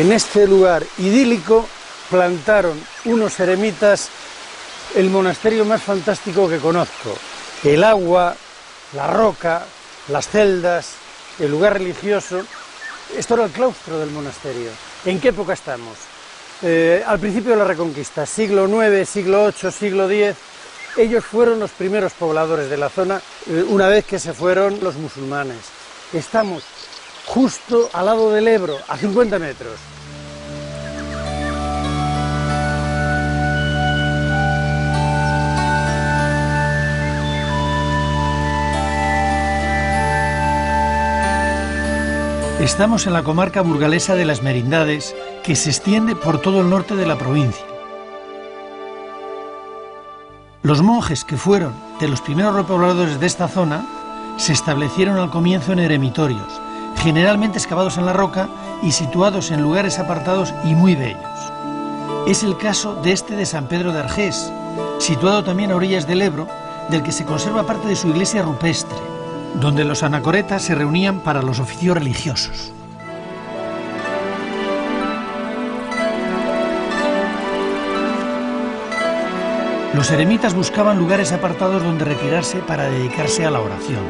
En este lugar idílico plantaron unos eremitas el monasterio más fantástico que conozco. El agua, la roca, las celdas, el lugar religioso. Esto era el claustro del monasterio. ¿En qué época estamos? Al principio de la Reconquista, siglo IX, siglo VIII, siglo X. Ellos fueron los primeros pobladores de la zona, una vez que se fueron los musulmanes. Estamos justo al lado del Ebro, a 50 metros. Estamos en la comarca burgalesa de las Merindades, que se extiende por todo el norte de la provincia. Los monjes que fueron de los primeros repobladores de esta zona se establecieron al comienzo en eremitorios, generalmente excavados en la roca y situados en lugares apartados y muy bellos. Es el caso de este de San Pedro de Argés, situado también a orillas del Ebro, del que se conserva parte de su iglesia rupestre, donde los anacoretas se reunían para los oficios religiosos. Los eremitas buscaban lugares apartados donde retirarse para dedicarse a la oración.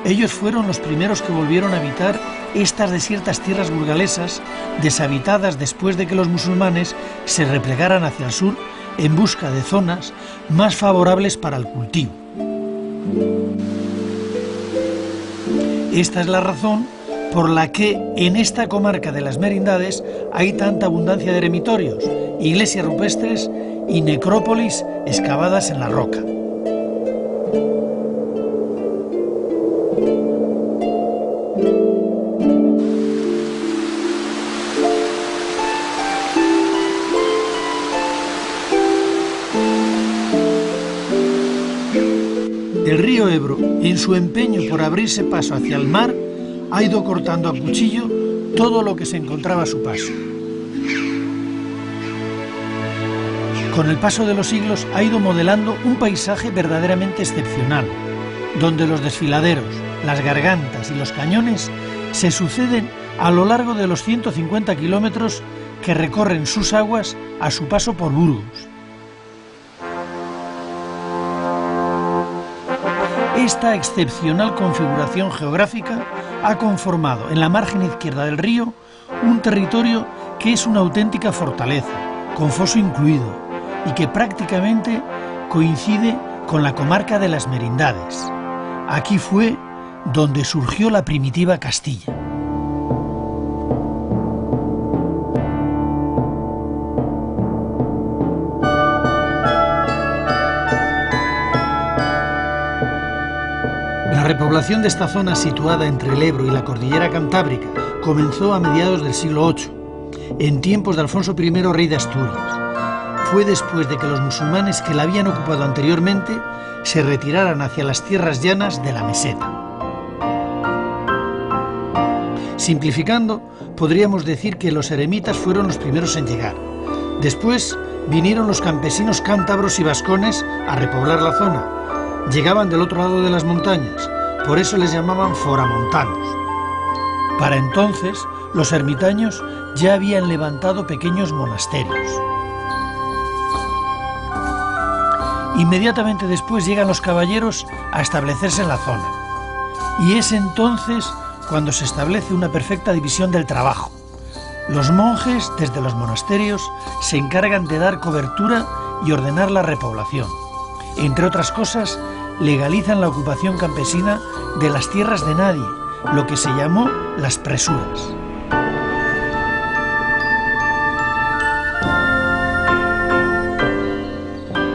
Ellos fueron los primeros que volvieron a habitar estas desiertas tierras burgalesas, deshabitadas después de que los musulmanes se replegaran hacia el sur en busca de zonas más favorables para el cultivo. Esta es la razón por la que en esta comarca de las Merindades hay tanta abundancia de eremitorios, iglesias rupestres y necrópolis excavadas en la roca. El río Ebro, en su empeño por abrirse paso hacia el mar, ha ido cortando a cuchillo todo lo que se encontraba a su paso. Con el paso de los siglos ha ido modelando un paisaje verdaderamente excepcional, donde los desfiladeros, las gargantas y los cañones se suceden a lo largo de los 150 kilómetros que recorren sus aguas a su paso por Burgos. Esta excepcional configuración geográfica ha conformado en la margen izquierda del río un territorio que es una auténtica fortaleza, con foso incluido, y que prácticamente coincide con la comarca de las Merindades. Aquí fue donde surgió la primitiva Castilla. La repoblación de esta zona situada entre el Ebro y la cordillera Cantábrica comenzó a mediados del siglo VIII, en tiempos de Alfonso I, rey de Asturias. Fue después de que los musulmanes que la habían ocupado anteriormente se retiraran hacia las tierras llanas de la meseta. Simplificando, podríamos decir que los eremitas fueron los primeros en llegar. Después vinieron los campesinos cántabros y vascones a repoblar la zona. Llegaban del otro lado de las montañas, por eso les llamaban foramontanos. Para entonces, los ermitaños ya habían levantado pequeños monasterios. Inmediatamente después llegan los caballeros a establecerse en la zona. Y es entonces cuando se establece una perfecta división del trabajo. Los monjes, desde los monasterios, se encargan de dar cobertura y ordenar la repoblación. Entre otras cosas, legalizan la ocupación campesina de las tierras de nadie, lo que se llamó las presuras.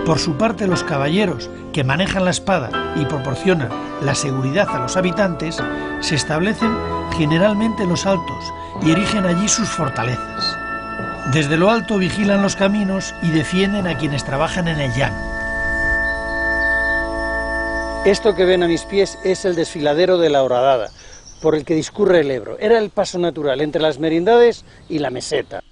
Por su parte, los caballeros, que manejan la espada y proporcionan la seguridad a los habitantes, se establecen generalmente en los altos y erigen allí sus fortalezas. Desde lo alto vigilan los caminos y defienden a quienes trabajan en el llano. Esto que ven a mis pies es el desfiladero de la Horadada, por el que discurre el Ebro. Era el paso natural entre las Merindades y la meseta.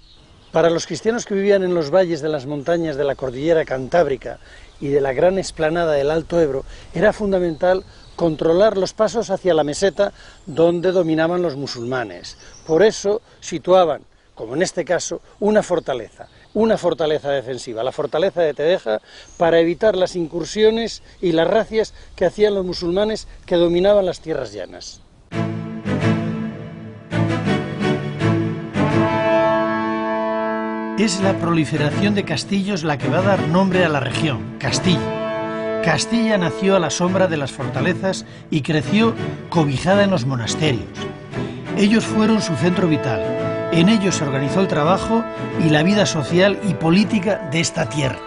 Para los cristianos que vivían en los valles de las montañas de la cordillera Cantábrica y de la gran explanada del Alto Ebro, era fundamental controlar los pasos hacia la meseta donde dominaban los musulmanes. Por eso situaban como en este caso, una fortaleza defensiva, la fortaleza de Tedeja, para evitar las incursiones y las razias que hacían los musulmanes que dominaban las tierras llanas. Es la proliferación de castillos la que va a dar nombre a la región, Castilla. Castilla nació a la sombra de las fortalezas y creció cobijada en los monasterios. Ellos fueron su centro vital. En ellos se organizó el trabajo y la vida social y política de esta tierra.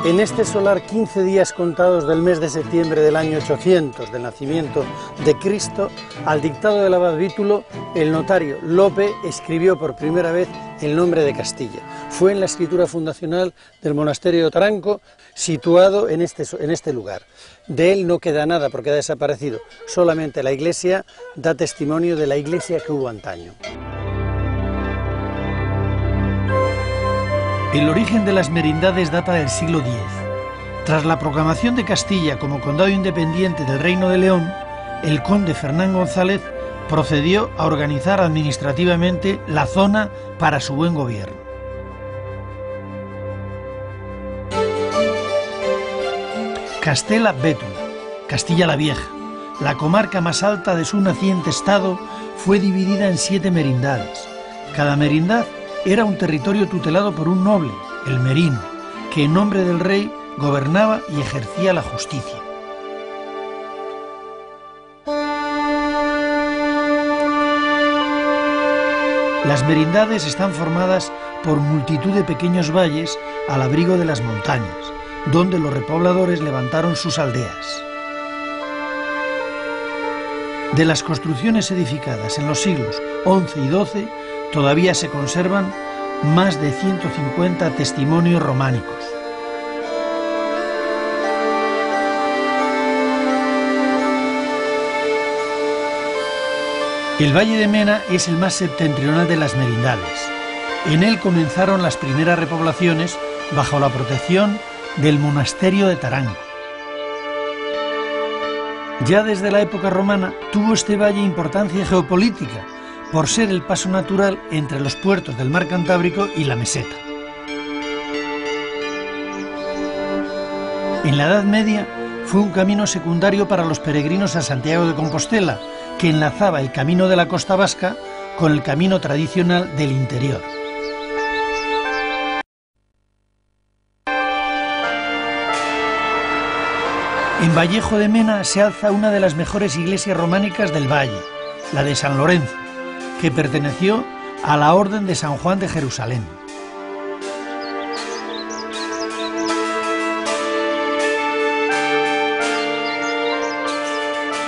En este solar 15 días contados del mes de septiembre del año 800 del nacimiento de Cristo, al dictado del abad Vítulo, el notario Lope escribió por primera vez el nombre de Castilla. Fue en la escritura fundacional del monasterio de Taranco, situado en este lugar. De él no queda nada porque ha desaparecido, solamente la iglesia da testimonio de la iglesia que hubo antaño. El origen de las merindades data del siglo X. Tras la proclamación de Castilla como condado independiente del Reino de León, el conde Fernán González procedió a organizar administrativamente la zona para su buen gobierno. Castela-Bétula, Castilla la Vieja, la comarca más alta de su naciente estado, fue dividida en 7 merindades. Cada merindad era un territorio tutelado por un noble, el merino, que en nombre del rey gobernaba y ejercía la justicia. Las merindades están formadas por multitud de pequeños valles al abrigo de las montañas, donde los repobladores levantaron sus aldeas. De las construcciones edificadas en los siglos XI y XII, todavía se conservan más de 150 testimonios románicos. El Valle de Mena es el más septentrional de las merindades. En él comenzaron las primeras repoblaciones bajo la protección del monasterio de Taranco. Ya desde la época romana tuvo este valle importancia geopolítica, por ser el paso natural entre los puertos del mar Cantábrico y la meseta. En la Edad Media fue un camino secundario para los peregrinos a Santiago de Compostela, que enlazaba el camino de la costa vasca con el camino tradicional del interior. En Vallejo de Mena se alza una de las mejores iglesias románicas del valle, la de San Lorenzo, que perteneció a la Orden de San Juan de Jerusalén.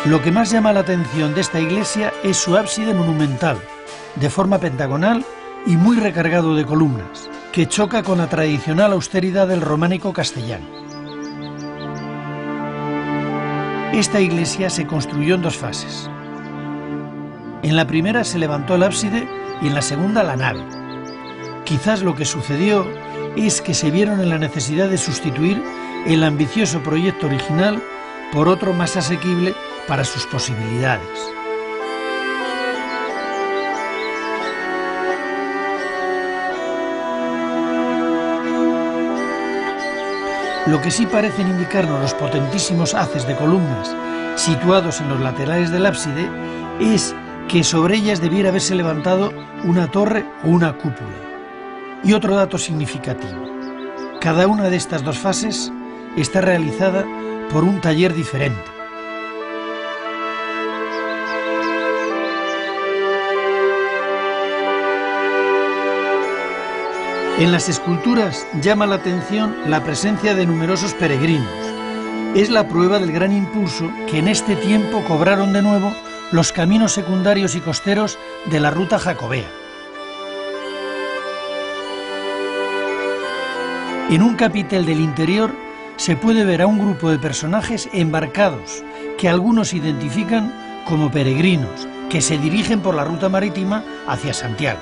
Lo que más llama la atención de esta iglesia es su ábside monumental, de forma pentagonal y muy recargado de columnas, que choca con la tradicional austeridad del románico castellano. Esta iglesia se construyó en 2 fases. En la primera se levantó el ábside y en la segunda la nave. Quizás lo que sucedió es que se vieron en la necesidad de sustituir el ambicioso proyecto original por otro más asequible para sus posibilidades. Lo que sí parecen indicarnos los potentísimos haces de columnas situados en los laterales del ábside es que sobre ellas debiera haberse levantado una torre o una cúpula. Y otro dato significativo: cada una de estas 2 fases está realizada por un taller diferente. En las esculturas llama la atención la presencia de numerosos peregrinos. Es la prueba del gran impulso que en este tiempo cobraron de nuevo los caminos secundarios y costeros de la ruta jacobea. En un capitel del interior se puede ver a un grupo de personajes embarcados que algunos identifican como peregrinos que se dirigen por la ruta marítima hacia Santiago.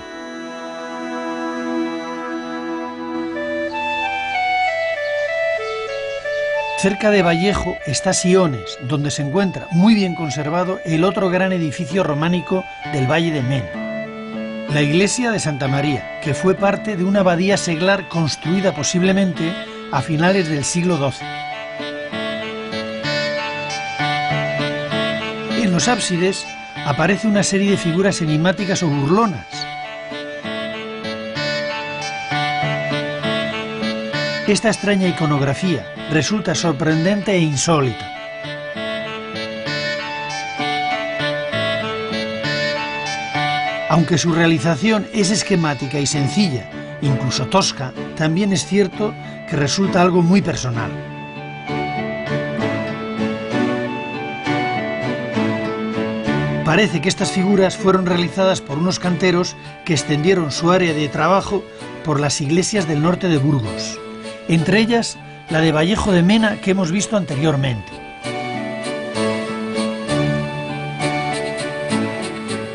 Cerca de Vallejo está Siones, donde se encuentra muy bien conservado el otro gran edificio románico del Valle de Mena, la iglesia de Santa María, que fue parte de una abadía seglar construida posiblemente a finales del siglo XII. En los ábsides aparece una serie de figuras enigmáticas o burlonas. Esta extraña iconografía resulta sorprendente e insólita. Aunque su realización es esquemática y sencilla, incluso tosca, también es cierto que resulta algo muy personal. Parece que estas figuras fueron realizadas por unos canteros que extendieron su área de trabajo por las iglesias del norte de Burgos, entre ellas la de Vallejo de Mena que hemos visto anteriormente.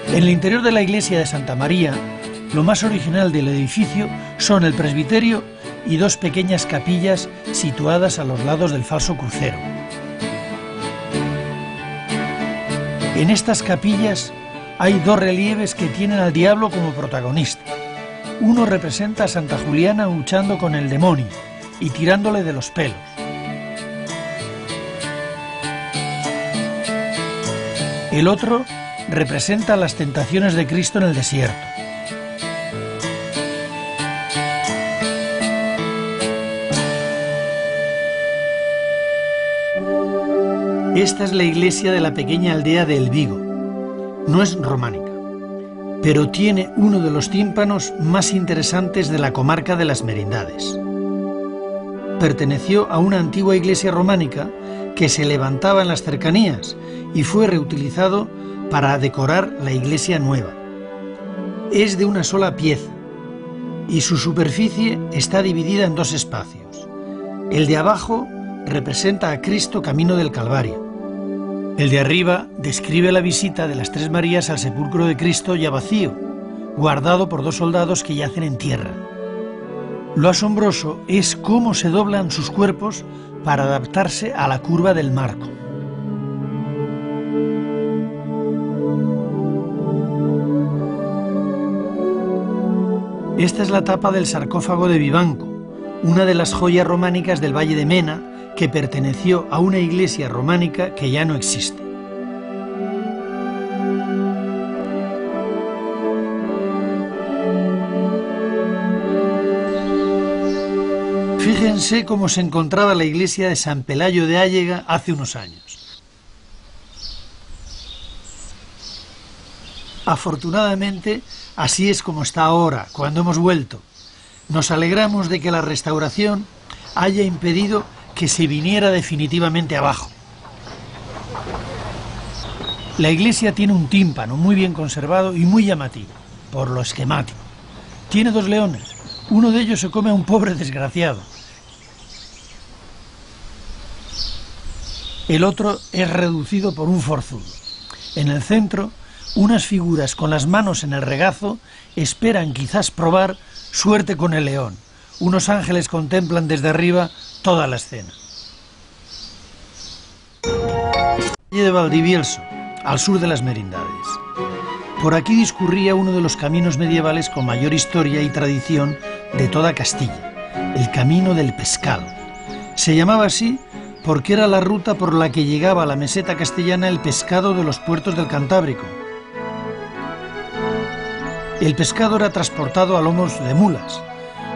En el interior de la iglesia de Santa María, lo más original del edificio son el presbiterio y dos pequeñas capillas situadas a los lados del falso crucero. En estas capillas hay dos relieves que tienen al diablo como protagonista. Uno representa a Santa Juliana luchando con el demonio y tirándole de los pelos. El otro representa las tentaciones de Cristo en el desierto. Esta es la iglesia de la pequeña aldea de El Vigo. No es románica, pero tiene uno de los tímpanos más interesantes de la comarca de las Merindades. Perteneció a una antigua iglesia románica que se levantaba en las cercanías y fue reutilizado para decorar la iglesia nueva. Es de una sola pieza y su superficie está dividida en dos espacios. El de abajo representa a Cristo camino del Calvario. El de arriba describe la visita de las Tres Marías al sepulcro de Cristo ya vacío, guardado por dos soldados que yacen en tierra. Lo asombroso es cómo se doblan sus cuerpos para adaptarse a la curva del marco. Esta es la tapa del sarcófago de Vivanco, una de las joyas románicas del Valle de Mena, que perteneció a una iglesia románica que ya no existe. Fíjense cómo se encontraba la iglesia de San Pelayo de Állega hace unos años. Afortunadamente, así es como está ahora, cuando hemos vuelto. Nos alegramos de que la restauración haya impedido que se viniera definitivamente abajo. La iglesia tiene un tímpano muy bien conservado y muy llamativo, por lo esquemático. Tiene dos leones, uno de ellos se come a un pobre desgraciado. El otro es reducido por un forzudo. En el centro, unas figuras con las manos en el regazo esperan quizás probar suerte con el león. Unos ángeles contemplan desde arriba toda la escena. Valle de Valdivielso, al sur de las Merindades. Por aquí discurría uno de los caminos medievales con mayor historia y tradición de toda Castilla, el Camino del Pescado. Se llamaba así porque era la ruta por la que llegaba a la meseta castellana el pescado de los puertos del Cantábrico. El pescado era transportado a lomos de mulas,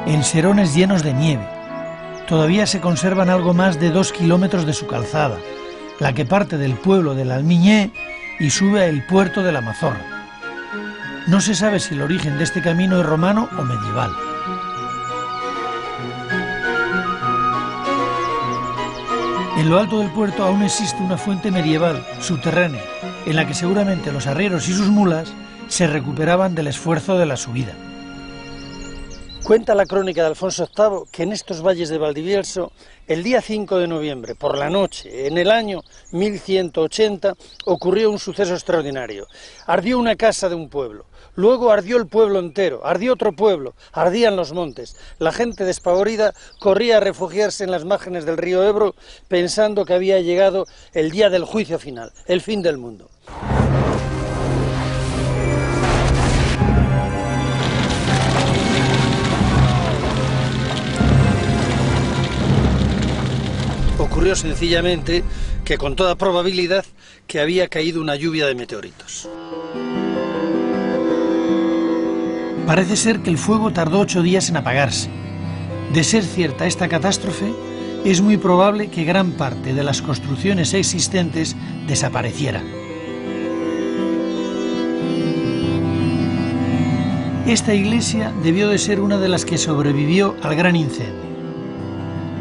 en serones llenos de nieve. Todavía se conservan algo más de 2 kilómetros de su calzada, la que parte del pueblo del Almiñé y sube al puerto de la Mazorra. No se sabe si el origen de este camino es romano o medieval. En lo alto del puerto aún existe una fuente medieval, subterránea, en la que seguramente los arrieros y sus mulas se recuperaban del esfuerzo de la subida. Cuenta la crónica de Alfonso VIII que en estos valles de Valdivielso, el día 5 de noviembre, por la noche, en el año 1180, ocurrió un suceso extraordinario. Ardió una casa de un pueblo, luego ardió el pueblo entero, ardió otro pueblo, ardían los montes. La gente despavorida corría a refugiarse en las márgenes del río Ebro, pensando que había llegado el día del juicio final, el fin del mundo. Ocurrió sencillamente que con toda probabilidad que había caído una lluvia de meteoritos. Parece ser que el fuego tardó 8 días en apagarse. De ser cierta esta catástrofe, es muy probable que gran parte de las construcciones existentes desaparecieran. Esta iglesia debió de ser una de las que sobrevivió al gran incendio.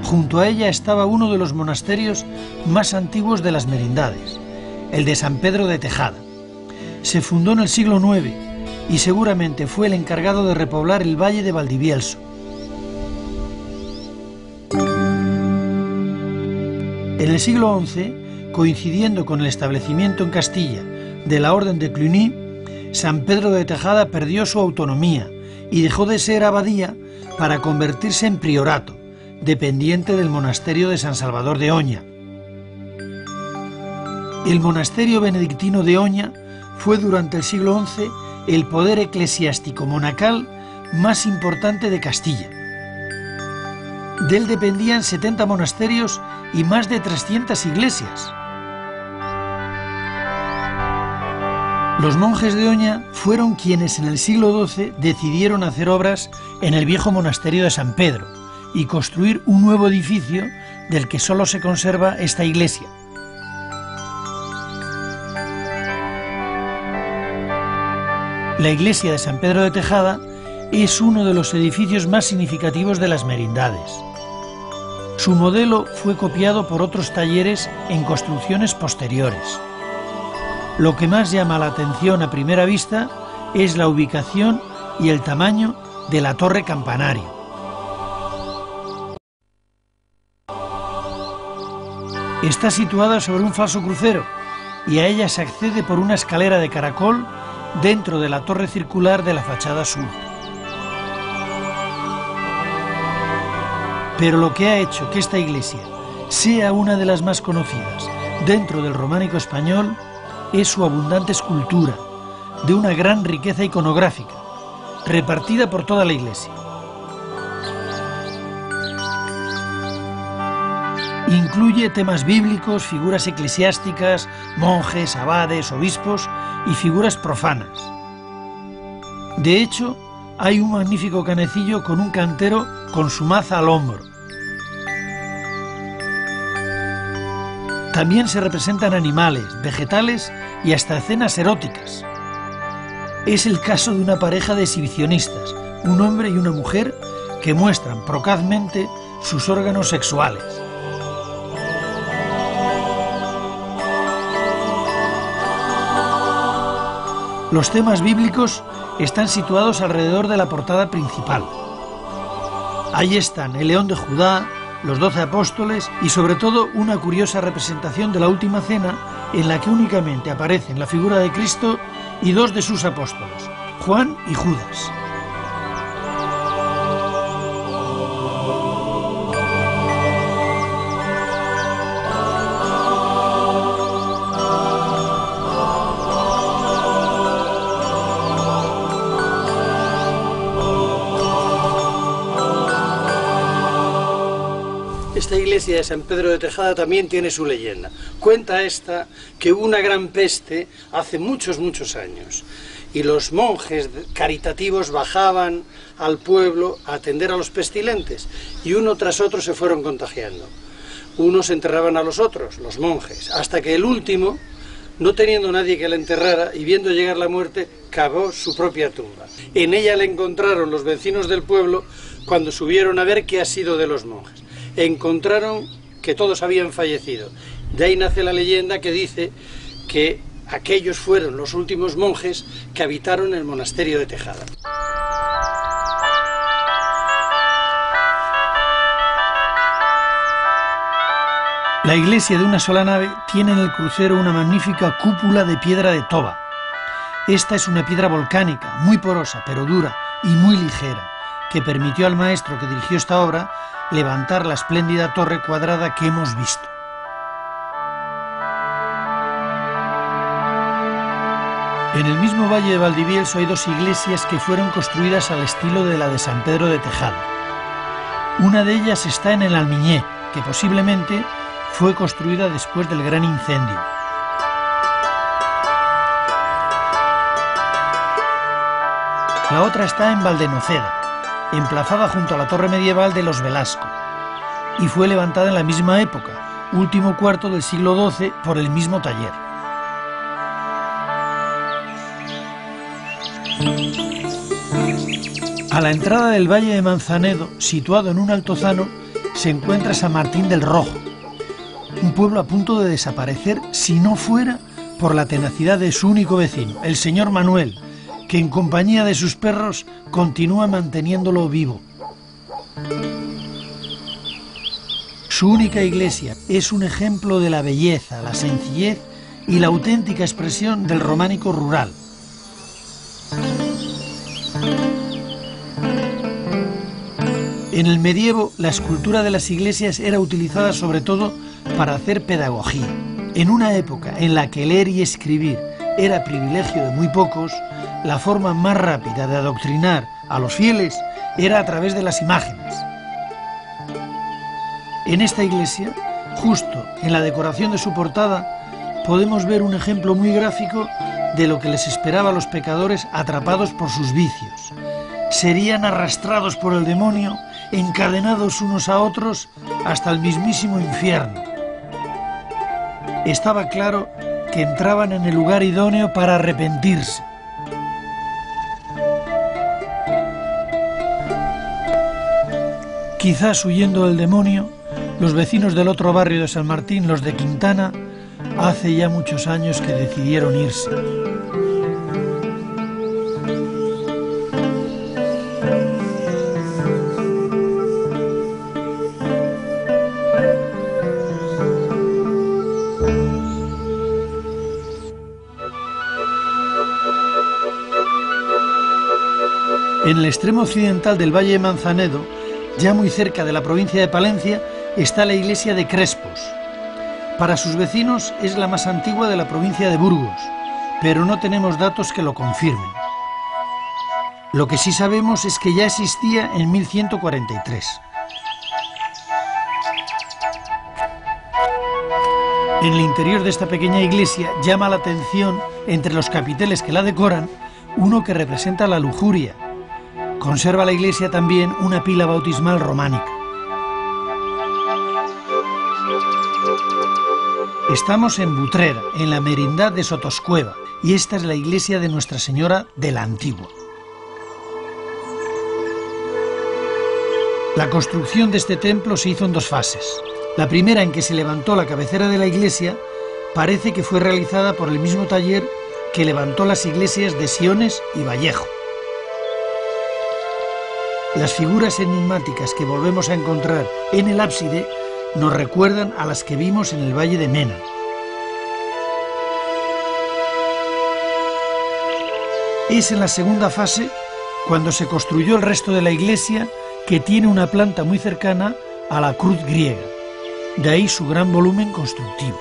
Junto a ella estaba uno de los monasterios más antiguos de las Merindades, el de San Pedro de Tejada. Se fundó en el siglo IX y seguramente fue el encargado de repoblar el valle de Valdivielso. En el siglo XI, coincidiendo con el establecimiento en Castilla de la Orden de Cluny, San Pedro de Tejada perdió su autonomía y dejó de ser abadía para convertirse en priorato, dependiente del monasterio de San Salvador de Oña. El monasterio benedictino de Oña fue durante el siglo XI el poder eclesiástico monacal más importante de Castilla. De él dependían 70 monasterios y más de 300 iglesias. Los monjes de Oña fueron quienes en el siglo XII decidieron hacer obras en el viejo monasterio de San Pedro y construir un nuevo edificio del que solo se conserva esta iglesia. La iglesia de San Pedro de Tejada es uno de los edificios más significativos de las Merindades. Su modelo fue copiado por otros talleres en construcciones posteriores. Lo que más llama la atención a primera vista es la ubicación y el tamaño de la torre campanario. Está situada sobre un falso crucero y a ella se accede por una escalera de caracol dentro de la torre circular de la fachada sur. Pero lo que ha hecho que esta iglesia sea una de las más conocidas dentro del románico español es su abundante escultura, de una gran riqueza iconográfica, repartida por toda la iglesia. Incluye temas bíblicos, figuras eclesiásticas, monjes, abades, obispos y figuras profanas. De hecho, hay un magnífico canecillo con un cantero con su maza al hombro. También se representan animales, vegetales y hasta escenas eróticas. Es el caso de una pareja de exhibicionistas, un hombre y una mujer, que muestran procazmente sus órganos sexuales. Los temas bíblicos están situados alrededor de la portada principal. Ahí están el león de Judá, los 12 apóstoles y sobre todo una curiosa representación de la última cena en la que únicamente aparecen la figura de Cristo y 2 de sus apóstoles, Juan y Judas. Esta iglesia de San Pedro de Tejada también tiene su leyenda. Cuenta esta que hubo una gran peste hace muchos años y los monjes caritativos bajaban al pueblo a atender a los pestilentes y uno tras otro se fueron contagiando. Unos enterraban a los otros, los monjes, hasta que el último, no teniendo nadie que le enterrara y viendo llegar la muerte, cavó su propia tumba. En ella le encontraron los vecinos del pueblo cuando subieron a ver qué ha sido de los monjes. Encontraron que todos habían fallecido. De ahí nace la leyenda que dice que aquellos fueron los últimos monjes que habitaron el monasterio de Tejada. La iglesia de una sola nave tiene en el crucero una magnífica cúpula de piedra de toba. Esta es una piedra volcánica, muy porosa, pero dura y muy ligera, que permitió al maestro que dirigió esta obra levantar la espléndida torre cuadrada que hemos visto. En el mismo valle de Valdivielso hay dos iglesias que fueron construidas al estilo de la de San Pedro de Tejada. Una de ellas está en el Almiñé, que posiblemente fue construida después del gran incendio. La otra está en Valdenoceda, emplazada junto a la torre medieval de los Velasco, y fue levantada en la misma época, último cuarto del siglo XII, por el mismo taller. A la entrada del valle de Manzanedo, situado en un altozano, se encuentra San Martín del Rojo, un pueblo a punto de desaparecer si no fuera por la tenacidad de su único vecino, el señor Manuel, que en compañía de sus perros continúa manteniéndolo vivo. Su única iglesia es un ejemplo de la belleza, la sencillez y la auténtica expresión del románico rural. En el medievo, la escultura de las iglesias era utilizada sobre todo para hacer pedagogía. En una época en la que leer y escribir era privilegio de muy pocos, la forma más rápida de adoctrinar a los fieles era a través de las imágenes. En esta iglesia, justo en la decoración de su portada, podemos ver un ejemplo muy gráfico de lo que les esperaba a los pecadores atrapados por sus vicios. Serían arrastrados por el demonio, encadenados unos a otros hasta el mismísimo infierno. Estaba claro que entraban en el lugar idóneo para arrepentirse. Quizás huyendo del demonio, los vecinos del otro barrio de San Martín, los de Quintana, hace ya muchos años que decidieron irse. En el extremo occidental del valle de Manzanedo, ya muy cerca de la provincia de Palencia, está la iglesia de Crespos. Para sus vecinos es la más antigua de la provincia de Burgos, pero no tenemos datos que lo confirmen. Lo que sí sabemos es que ya existía en 1143. En el interior de esta pequeña iglesia llama la atención, entre los capiteles que la decoran, uno que representa la lujuria. Conserva la iglesia también una pila bautismal románica. Estamos en Butrera, en la merindad de Sotoscueva, y esta es la iglesia de Nuestra Señora de la Antigua. La construcción de este templo se hizo en dos fases. La primera, en que se levantó la cabecera de la iglesia, parece que fue realizada por el mismo taller que levantó las iglesias de Siones y Vallejo. Las figuras enigmáticas que volvemos a encontrar en el ábside nos recuerdan a las que vimos en el valle de Mena. Es en la segunda fase cuando se construyó el resto de la iglesia, que tiene una planta muy cercana a la cruz griega, de ahí su gran volumen constructivo.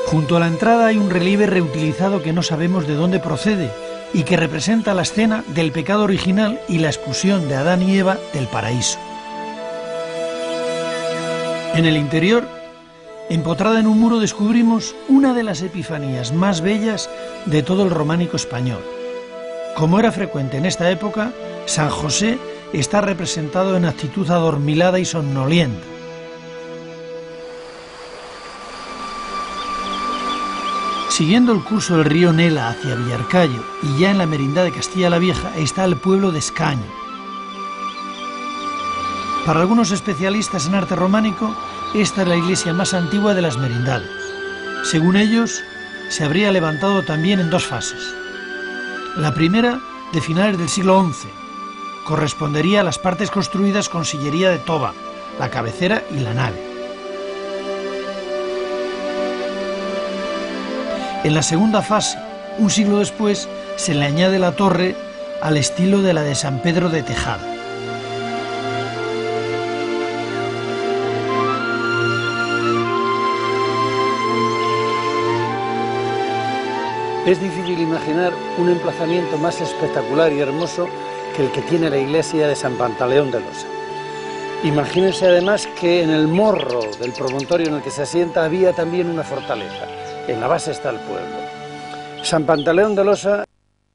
Junto a la entrada hay un relieve reutilizado que no sabemos de dónde procede y que representa la escena del pecado original y la expulsión de Adán y Eva del paraíso. En el interior, empotrada en un muro, descubrimos una de las epifanías más bellas de todo el románico español. Como era frecuente en esta época, San José está representado en actitud adormilada y somnolienta. Siguiendo el curso del río Nela hacia Villarcayo y ya en la merindad de Castilla la Vieja está el pueblo de Escaño. Para algunos especialistas en arte románico, esta es la iglesia más antigua de las merindades. Según ellos, se habría levantado también en dos fases. La primera, de finales del siglo XI, correspondería a las partes construidas con sillería de toba, la cabecera y la nave. En la segunda fase, un siglo después, se le añade la torre al estilo de la de San Pedro de Tejada. Es difícil imaginar un emplazamiento más espectacular y hermoso que el que tiene la iglesia de San Pantaleón de Losa. Imagínense además que en el morro del promontorio en el que se asienta había también una fortaleza. En la base está el pueblo. San Pantaleón de Losa,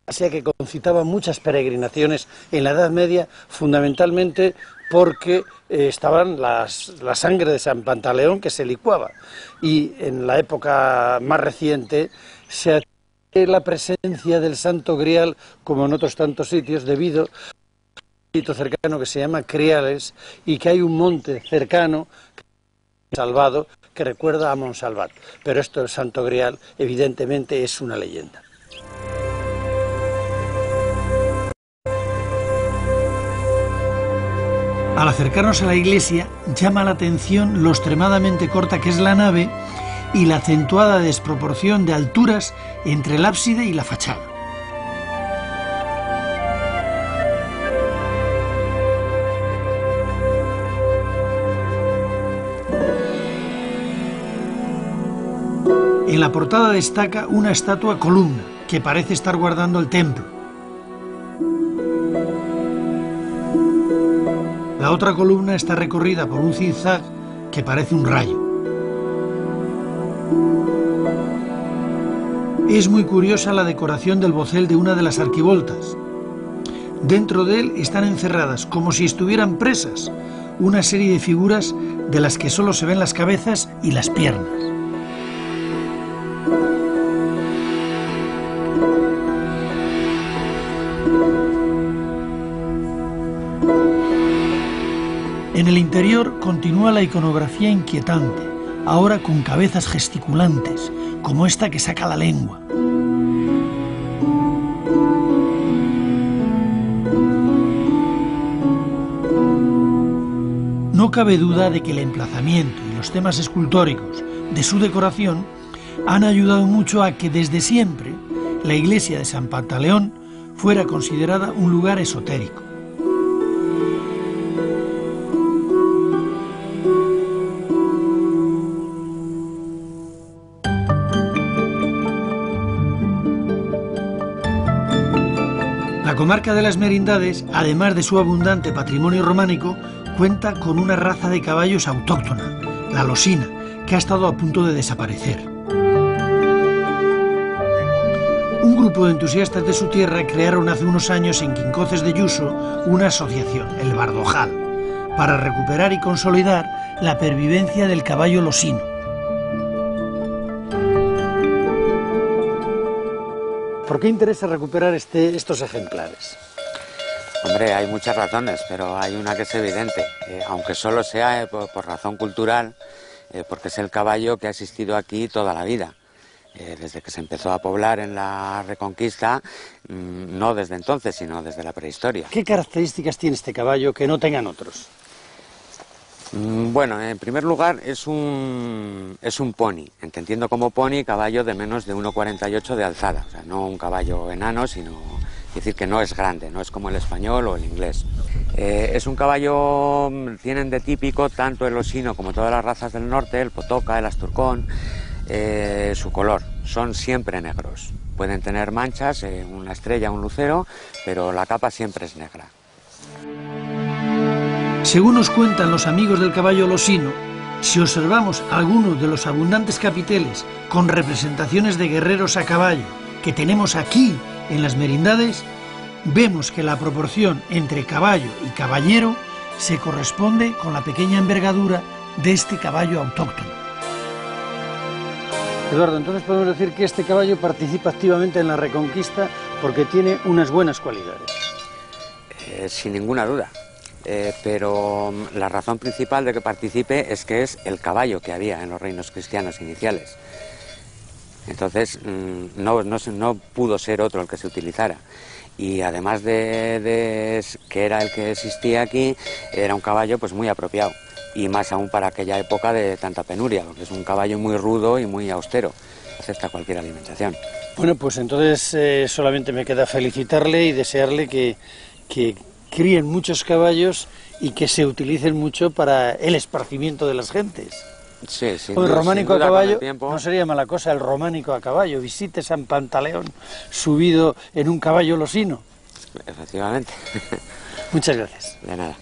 iglesia que concitaba muchas peregrinaciones en la Edad Media, fundamentalmente porque estaban la sangre de San Pantaleón que se licuaba. Y en la época más reciente se la presencia del Santo Grial, como en otros tantos sitios, debido a un sitio cercano que se llama Criales y que hay un monte cercano, Salvado, que recuerda a Monsalvat. Pero esto del Santo Grial, evidentemente, es una leyenda. Al acercarnos a la iglesia, llama la atención lo extremadamente corta que es la nave y la acentuada desproporción de alturas entre el ábside y la fachada. En la portada destaca una estatua columna que parece estar guardando el templo. La otra columna está recorrida por un zigzag que parece un rayo. Es muy curiosa la decoración del bocel de una de las arquivoltas. Dentro de él están encerradas, como si estuvieran presas, una serie de figuras de las que solo se ven las cabezas y las piernas. En el interior continúa la iconografía inquietante, ahora con cabezas gesticulantes, como esta que saca la lengua. No cabe duda de que el emplazamiento y los temas escultóricos de su decoración han ayudado mucho a que desde siempre la iglesia de San Pantaleón fuera considerada un lugar esotérico. La comarca de las Merindades, además de su abundante patrimonio románico, cuenta con una raza de caballos autóctona, la losina, que ha estado a punto de desaparecer. Un grupo de entusiastas de su tierra crearon hace unos años en Quincoces de Yuso una asociación, el Bardojal, para recuperar y consolidar la pervivencia del caballo losino. ¿Por qué interesa recuperar estos ejemplares? Hombre, hay muchas razones, pero hay una que es evidente, aunque solo sea por razón cultural, porque es el caballo que ha existido aquí toda la vida. Desde que se empezó a poblar en la Reconquista, no desde entonces, sino desde la prehistoria. ¿Qué características tiene este caballo que no tengan otros? Bueno, en primer lugar es un pony, entendiendo como pony caballo de menos de 1,48 de alzada, o sea, no un caballo enano, sino decir que no es grande, no es como el español o el inglés. Es un caballo, tienen de típico tanto el losino como todas las razas del norte, el potoca, el asturcón, su color, son siempre negros. Pueden tener manchas, una estrella, un lucero, pero la capa siempre es negra. Según nos cuentan los amigos del caballo losino, si observamos algunos de los abundantes capiteles con representaciones de guerreros a caballo que tenemos aquí en las Merindades, vemos que la proporción entre caballo y caballero se corresponde con la pequeña envergadura de este caballo autóctono. Eduardo, entonces podemos decir que este caballo participa activamente en la Reconquista porque tiene unas buenas cualidades. Sin ninguna duda. Pero la razón principal de que participe es que es el caballo que había en los reinos cristianos iniciales. Entonces no pudo ser otro el que se utilizara. Y además de que era el que existía aquí, era un caballo pues muy apropiado. y más aún para aquella época de tanta penuria, porque es un caballo muy rudo y muy austero, acepta cualquier alimentación. Bueno, pues entonces solamente me queda felicitarle y desearle que críen muchos caballos y que se utilicen mucho para el esparcimiento de las gentes. Sí, el románico a caballo no sería mala cosa, el románico a caballo. Visite San Pantaleón subido en un caballo losino. Efectivamente. Muchas gracias. De nada.